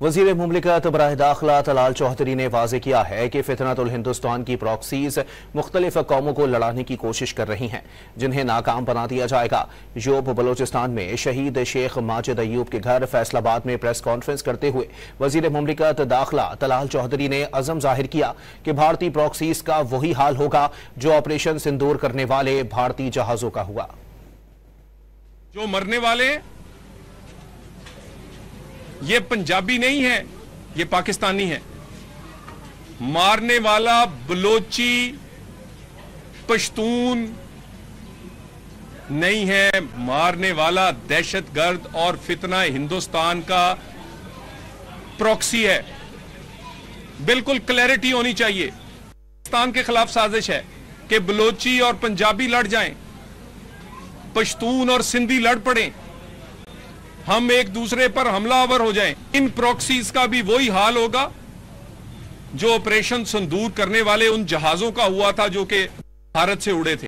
वज़ीर मुमलिकत बराह दाखिला तलाल चौधरी ने वाज़ेह किया है कि फितनतुल हिंदुस्तान की प्रॉक्सीज मुख्तलिफ कौमों को लड़ाने की कोशिश कर रही हैं, जिन्हें नाकाम बना दिया जाएगा। योब बलोचिस्तान में शहीद शेख माजिद अयूब के घर फैसलाबाद में प्रेस कॉन्फ्रेंस करते हुए वज़ीर मुमलिकत दाखिला तलाल चौधरी ने अज़म जाहिर किया कि भारतीय प्रॉक्सीज का वही हाल होगा जो ऑपरेशन सिंदूर करने वाले भारतीय जहाजों का हुआ। जो मरने वाले ये पंजाबी नहीं है, ये पाकिस्तानी है। मारने वाला बलोची पश्तून नहीं है, मारने वाला दहशतगर्द और फितना हिंदुस्तान का प्रॉक्सी है। बिल्कुल क्लैरिटी होनी चाहिए। पाकिस्तान के खिलाफ साजिश है कि बलोची और पंजाबी लड़ जाएं, पश्तून और सिंधी लड़ पड़ें, हम एक दूसरे पर हमलावर हो जाएं। इन प्रॉक्सीज का भी वही हाल होगा जो ऑपरेशन सिंदूर करने वाले उन जहाजों का हुआ था जो कि भारत से उड़े थे।